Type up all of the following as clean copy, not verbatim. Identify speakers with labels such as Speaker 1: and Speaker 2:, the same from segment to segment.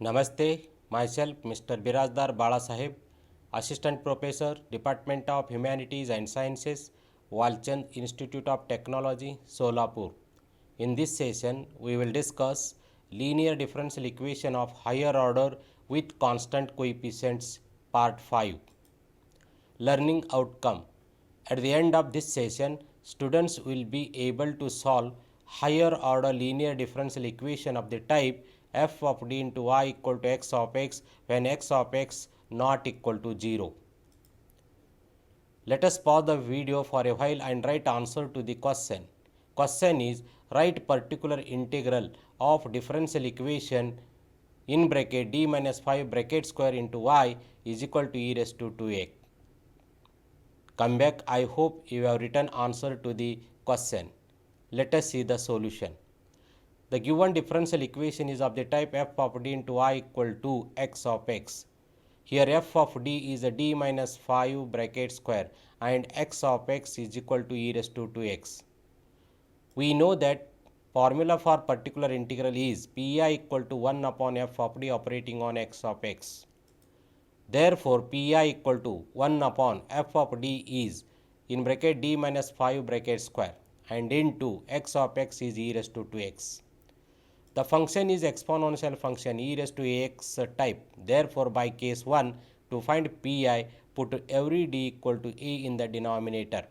Speaker 1: Namaste, myself Mr. Birazdar Balasaheb, Assistant Professor, Department of Humanities and Sciences, Walchand Institute of Technology, Solapur. In this session, we will discuss linear differential equation of higher order with constant coefficients, part 5. Learning outcome. At the end of this session, students will be able to solve higher order linear differential equation of the type f of d into y equal to x of x when x of x not equal to 0. Let us pause the video for a while and write answer to the question. Question is, write particular integral of differential equation in bracket d minus 5 bracket square into y is equal to e raised to 2x. Come back. I hope you have written answer to the question. Let us see the solution. The given differential equation is of the type f of d into y equal to x of x. Here f of d is a d minus 5 bracket square and x of x is equal to e raised to 2x. We know that formula for particular integral is pi equal to 1 upon f of d operating on x of x. Therefore, pi equal to 1 upon f of d is in bracket d minus 5 bracket square and into x of x is e raised to 2x. The function is exponential function e raised to ax type. Therefore, by case 1, to find pi, put every d equal to a in the denominator.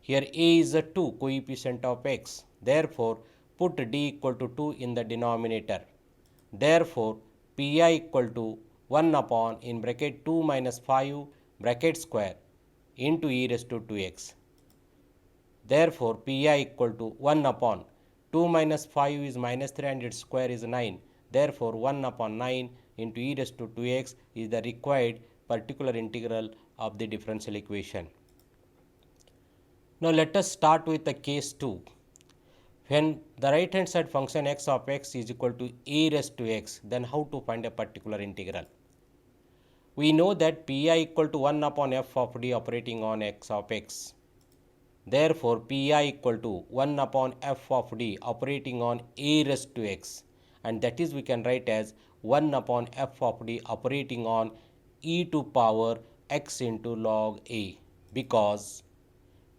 Speaker 1: Here a is the 2 coefficient of x. Therefore, put d equal to 2 in the denominator. Therefore, pi equal to 1 upon in bracket 2 minus 5 bracket square into e raised to 2x. Therefore, pi equal to 1 upon 2 minus 5 is minus 3 and its square is 9. Therefore, 1 upon 9 into e raised to 2x is the required particular integral of the differential equation. Now, let us start with the case 2. When the right hand side function x of x is equal to e raised to x, then how to find a particular integral? We know that pi equal to 1 upon f of d operating on x of x. Therefore, pi equal to 1 upon f of d operating on a raised to x, and that is we can write as 1 upon f of d operating on e to power x into log a, because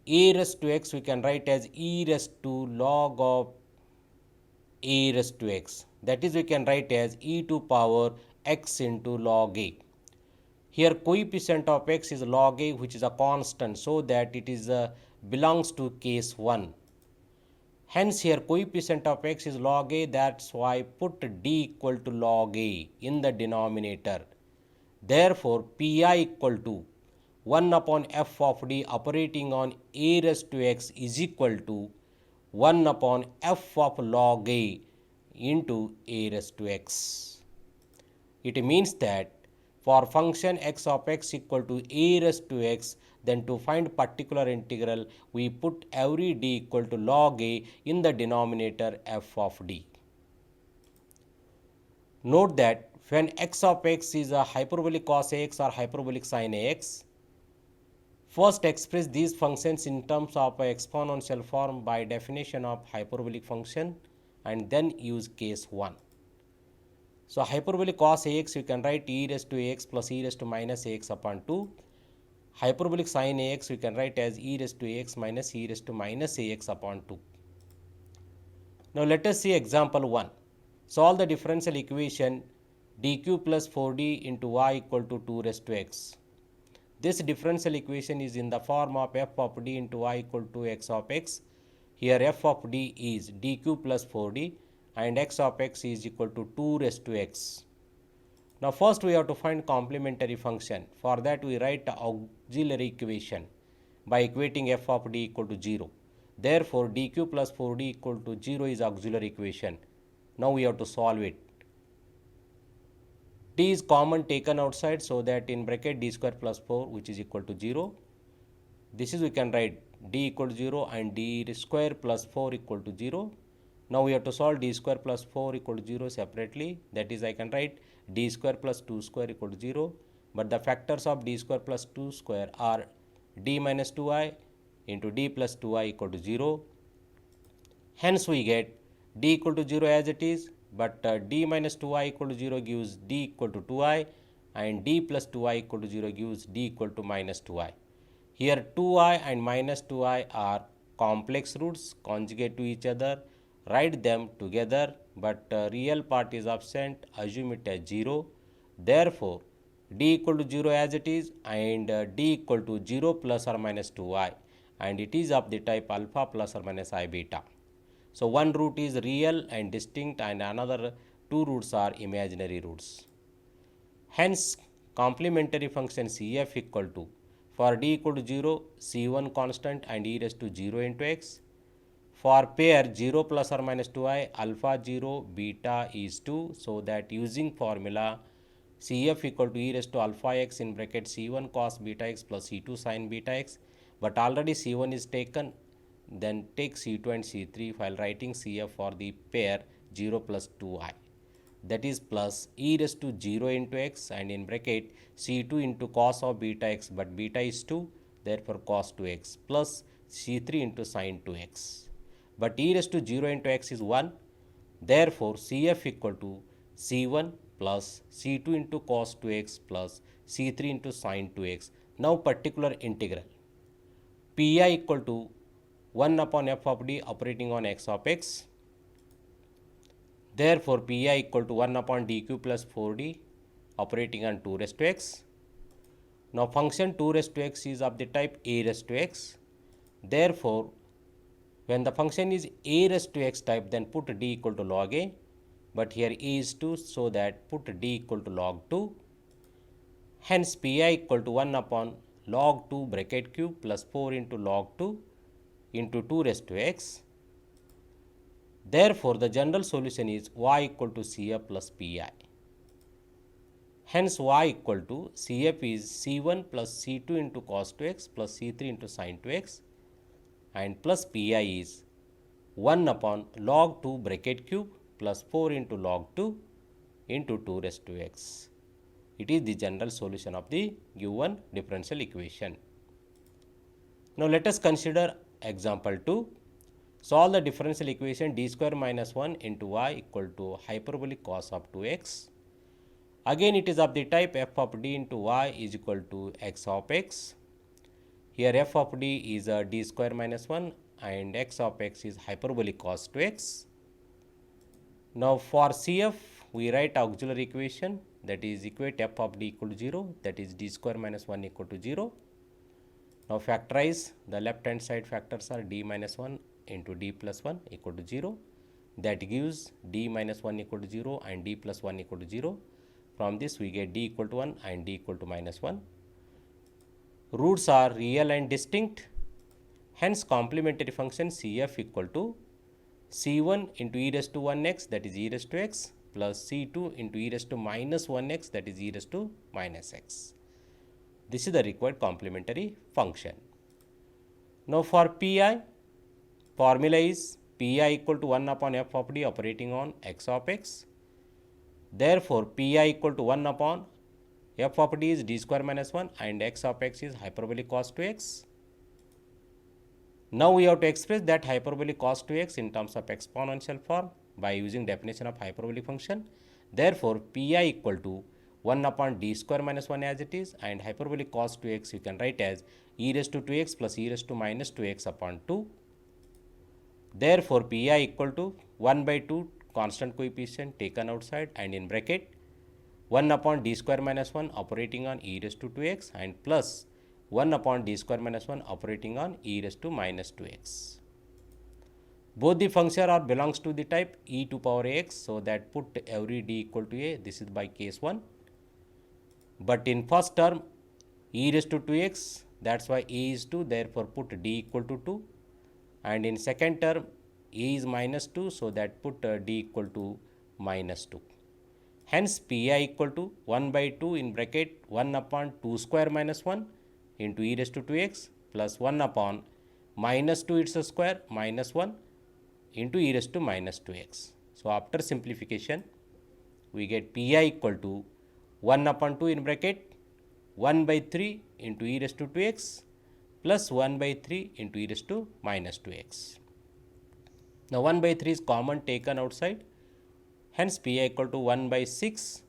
Speaker 1: a raised to x we can write as e raised to log of a raised to x, that is we can write as e to power x into log a. Here coefficient of x is log a, which is a constant, so that it is belongs to case 1. Hence here coefficient of x is log a, that's why put d equal to log a in the denominator. Therefore, pi equal to 1 upon f of d operating on a raised to x is equal to 1 upon f of log a into a raised to x. It means that for function x of x equal to a raised to x, then to find particular integral, we put every d equal to log a in the denominator f of d. Note that when x of x is a hyperbolic cos ax or hyperbolic sin ax, first express these functions in terms of a exponential form by definition of hyperbolic function and then use case 1. So, hyperbolic cos ax you can write e raised to ax plus e raised to minus ax upon 2. Hyperbolic sin ax we can write as e raised to ax minus e raised to minus ax upon 2. Now, let us see example 1. Solve the differential equation dq plus 4d into y equal to 2 raised to x. This differential equation is in the form of f of d into y equal to x of x. Here f of d is dq plus 4d and x of x is equal to 2 raised to x. Now, first we have to find complementary function. For that we write the auxiliary equation by equating f of d equal to 0. Therefore, dq plus 4d equal to 0 is auxiliary equation. Now, we have to solve it. D is common taken outside, so that in bracket d square plus 4 which is equal to 0. This is we can write d equal to 0 and d square plus 4 equal to 0. Now, we have to solve d square plus 4 equal to 0 separately, that is I can write d square plus 2 square equal to 0, but the factors of d square plus 2 square are d minus 2i into d plus 2i equal to 0. Hence, we get d equal to 0 as it is, but d minus 2i equal to 0 gives d equal to 2i, and d plus 2i equal to 0 gives d equal to minus 2i. Here 2i and minus 2i are complex roots conjugate to each other. Write them together, but real part is absent. Assume it as 0. Therefore, d equal to 0 as it is, and d equal to 0 plus or minus 2i, and it is of the type alpha plus or minus I beta. So, one root is real and distinct, and another two roots are imaginary roots. Hence, complementary function CF equal to, for d equal to 0, C1 constant and e raised to 0 into x. For pair 0 plus or minus 2i, alpha 0, beta is 2. So that using formula CF equal to e raised to alpha x in bracket C1 cos beta x plus C2 sin beta x. But already C1 is taken, then take C2 and C3 while writing CF for the pair 0 plus 2i. That is plus e raised to 0 into x, and in bracket C2 into cos of beta x, but beta is 2, therefore cos 2x, plus C3 into sin 2x. But e raised to 0 into x is 1, therefore CF equal to C1 plus C2 into cos 2x plus C3 into sin 2x. Now particular integral pi equal to 1 upon f of d operating on x of x. Therefore, pi equal to 1 upon dq plus 4d operating on 2 raised to x. Now, function 2 raised to x is of the type a raised to x. Therefore, when the function is a raised to x type, then put d equal to log a, but here a is 2, so that put d equal to log 2. Hence, pi equal to 1 upon log 2 bracket cube plus 4 into log 2 into 2 raised to x. Therefore, the general solution is y equal to CF plus pi. Hence, y equal to CF is C1 plus C2 into cos 2x plus C3 into sin 2x, and plus pi is 1 upon log 2 bracket cube plus 4 into log 2 into 2 raised to x. It is the general solution of the given differential equation. Now, let us consider example 2. Solve the differential equation d square minus 1 into y equal to hyperbolic cos of 2x. Again, it is of the type f of d into y is equal to x of x. Here f of d is d square minus 1 and x of x is hyperbolic cos 2x. Now, for CF, we write auxiliary equation, that is equate f of d equal to 0, that is d square minus 1 equal to 0. Now, factorize the left hand side factors are d minus 1 into d plus 1 equal to 0. That gives d minus 1 equal to 0 and d plus 1 equal to 0. From this we get d equal to 1 and d equal to minus 1. Roots are real and distinct. Hence, complementary function CF equal to C1 into e raised to 1x, that is e raised to x, plus C2 into e raised to minus 1x, that is e raised to minus x. This is the required complementary function. Now, for pi, formula is pi equal to 1 upon f of d operating on x of x. Therefore, pi equal to 1 upon f of d is d square minus 1 and x of x is hyperbolic cos 2x. Now, we have to express that hyperbolic cos 2x in terms of exponential form by using definition of hyperbolic function. Therefore, pi equal to 1 upon d square minus 1 as it is, and hyperbolic cos 2x you can write as e raised to 2x plus e raised to minus 2x upon 2. Therefore, pi equal to 1 by 2 constant coefficient taken outside, and in bracket 1 upon d square minus 1 operating on e raised to 2x and plus 1 upon d square minus 1 operating on e raised to minus 2x. Both the function are belongs to the type e to power ax, so that put every d equal to a. This is by case 1. But in first term e raised to 2x, that's why a is 2, therefore put d equal to 2. And in second term a is minus 2, so that put d equal to minus 2. Hence, pi equal to 1 by 2 in bracket 1 upon 2 square minus 1 into e raised to 2x plus 1 upon minus 2 its square minus 1 into e raised to minus 2x. So, after simplification, we get pi equal to 1 upon 2 in bracket 1 by 3 into e raised to 2x plus 1 by 3 into e raised to minus 2x. Now, 1 by 3 is common taken outside. Hence pi equal to 1 by 6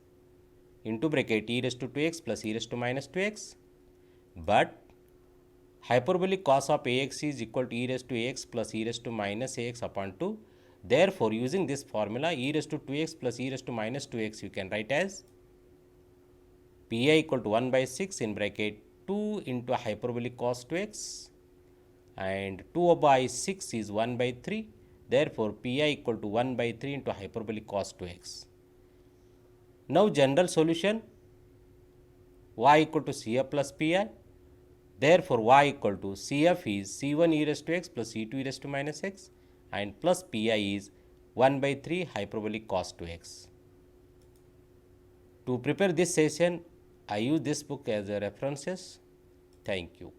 Speaker 1: into bracket e raised to 2x plus e raised to minus 2x. But hyperbolic cos of ax is equal to e raised to ax plus e raised to minus ax upon 2. Therefore, using this formula, e raised to 2x plus e raised to minus 2x you can write as pi equal to 1 by 6 in bracket 2 into hyperbolic cos 2x, and 2 by 6 is 1 by 3. Therefore, pi equal to 1 by 3 into hyperbolic cos 2x. Now, general solution, y equal to cf plus pi. Therefore, y equal to cf is c1 e raised to x plus c2 e raised to minus x, and plus pi is 1 by 3 hyperbolic cos 2x. To prepare this session, I use this book as a references. Thank you.